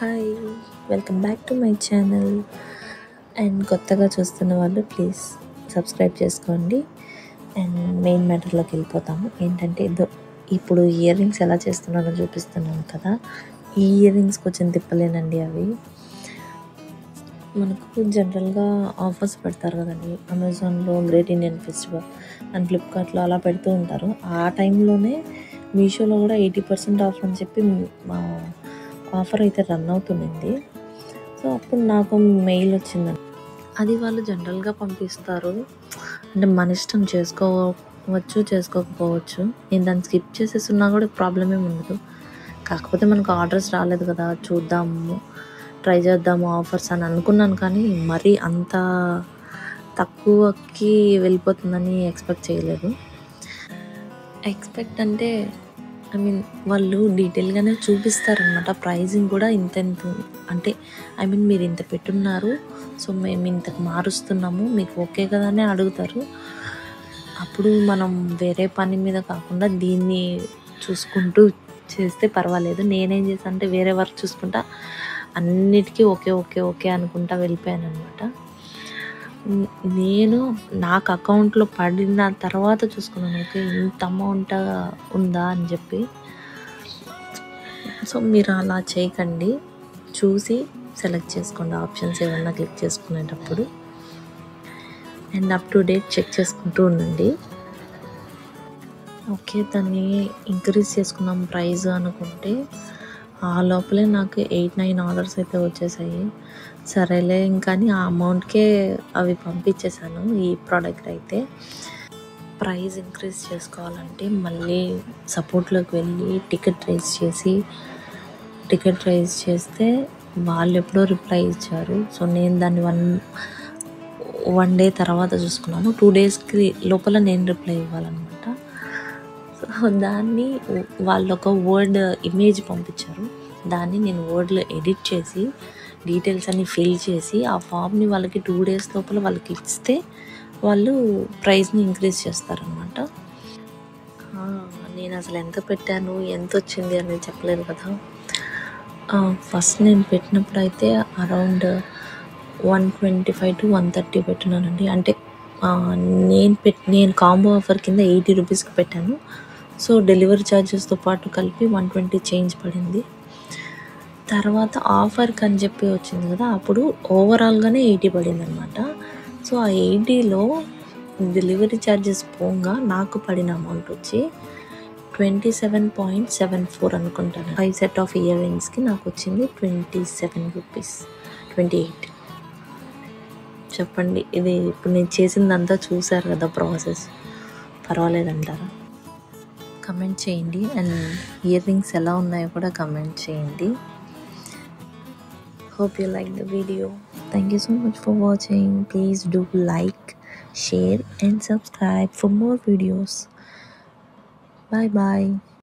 Hi! Welcome back to my channel. And కొత్తగా చూస్తున్న వాళ్ళు ప్లీజ్ సబ్స్క్రైబ్ చేసుకోండి. అండ్ మెయిన్ మ్యాటర్లోకి వెళ్ళిపోతాము. ఏంటంటే ఇప్పుడు ఇయర్ రింగ్స్ ఎలా చేస్తున్నానో చూపిస్తున్నాను కదా. ఈ ఇయర్ రింగ్స్ కొంచెం తిప్పలేనండి. అవి మనకు జనరల్గా ఆఫర్స్ పెడతారు కదండి. అమెజాన్లో గ్రేట్ ఇండియన్ ఫెస్టివల్ అండ్ ఫ్లిప్కార్ట్లో అలా పెడుతూ ఉంటారు. ఆ టైంలోనే మీషోలో కూడా 80% ఆఫ్ అని చెప్పి ఆఫర్ అయితే రన్ అవుతుంది. సో అప్పుడు నాకు మెయిల్ వచ్చిందండి. అది వాళ్ళు జనరల్గా పంపిస్తారు. అంటే మన ఇష్టం, చేసుకోవచ్చు చేసుకోకపోవచ్చు. నేను దాన్ని స్కిప్ చేసేస్తున్నా కూడా ప్రాబ్లం ఏమి ఉండదు. కాకపోతే మనకు ఆర్డర్స్ రాలేదు కదా, చూద్దాము ట్రై చేద్దాము ఆఫర్స్ అని అనుకున్నాను. కానీ మరీ అంత తక్కువకి వెళ్ళిపోతుందని ఎక్స్పెక్ట్ చేయలేదు. ఎక్స్పెక్ట్ అంటే వాళ్ళు డీటెయిల్గానే చూపిస్తారనమాట. ప్రైజింగ్ కూడా ఇంత అంటే మీరు ఇంత పెట్టున్నారు, సో మేము ఇంతకు మారుస్తున్నాము, మీకు ఓకే కదా అని అడుగుతారు. అప్పుడు మనం వేరే పని మీద కాకుండా దీన్ని చూసుకుంటూ చేస్తే పర్వాలేదు. నేనేం చేశాను అంటే వేరే వర్క్ చూసుకుంటా అన్నిటికీ ఓకే ఓకే ఓకే అనుకుంటా వెళ్ళిపోయాను అనమాట. నేను నాకు అకౌంట్లో పడిన తర్వాత చూసుకున్నాను, ఓకే ఇంత అమౌంట్ ఉందా అని చెప్పి. సో మీరు అలా చేయకండి, చూసి సెలెక్ట్ చేసుకోండి ఆప్షన్స్ ఏమన్నా క్లిక్ చేసుకునేటప్పుడు. అండ్ అప్ టు డేట్ చెక్ చేసుకుంటూ ఉండండి. ఓకే దాన్ని ఇంక్రీజ్ చేసుకున్నాం ప్రైస్ అనుకుంటే ఆ లోపలే నాకు 8-9 ఆర్డర్స్ అయితే వచ్చేసాయి. సరేలే కానీ ఆ అమౌంట్కే అవి పంపించేశాను. ఈ ప్రోడక్ట్ అయితే ప్రైస్ ఇంక్రీజ్ చేసుకోవాలంటే మళ్ళీ సపోర్ట్లోకి వెళ్ళి టికెట్ రైజ్ చేస్తే వాళ్ళు ఎప్పుడో రిప్లై ఇచ్చారు. సో నేను దాన్ని వన్ డే తర్వాత చూసుకున్నాను. 2 డేస్కి లోపల నేను రిప్లై ఇవ్వాలన్నమాట. సో దాన్ని వాళ్ళు ఒక వర్డ్ ఇమేజ్ పంపించారు. దాన్ని నేను వర్డ్లో ఎడిట్ చేసి డీటెయిల్స్ అన్ని ఫిల్ చేసి ఆ ఫామ్ని వాళ్ళకి 2 డేస్ లోపల వాళ్ళకి ఇస్తే వాళ్ళు ప్రైస్ని ఇంక్రీజ్ చేస్తారనమాట. నేను అసలు ఎంత పెట్టాను, ఎంత వచ్చింది అనేది చెప్పలేదు కదా. ఫస్ట్ నేను పెట్టినప్పుడు అయితే అరౌండ్ 125 to 130 పెట్టినానండి. అంటే నేను కాంబో ఆఫర్ కింద 80 రూపీస్కి పెట్టాను. సో డెలివరీ ఛార్జెస్తో పాటు కలిపి 120 చేంజ్ పడింది. తర్వాత ఆఫర్కి అని చెప్పి వచ్చింది కదా, అప్పుడు ఓవరాల్గానే 80 పడింది అనమాట. సో ఆ 80లో డెలివరీ ఛార్జెస్ పోగా నాకు పడిన అమౌంట్ వచ్చి 27.74 అనుకుంటాను. 5 సెట్ ఆఫ్ ఇయర్ రింగ్స్కి నాకు వచ్చింది 27 రూపీస్, 28. చెప్పండి, ఇది ఇప్పుడు నేను చేసిందంతా చూసారు కదా ప్రాసెస్, పర్వాలేదంటారా? కమెంట్ చేయండి. అండ్ ఇయర్ రింగ్స్ ఎలా ఉన్నాయో కూడా కమెంట్ చేయండి. Hope you like the video. Thank you so much for watching. Please do like, share and subscribe for more videos. Bye bye.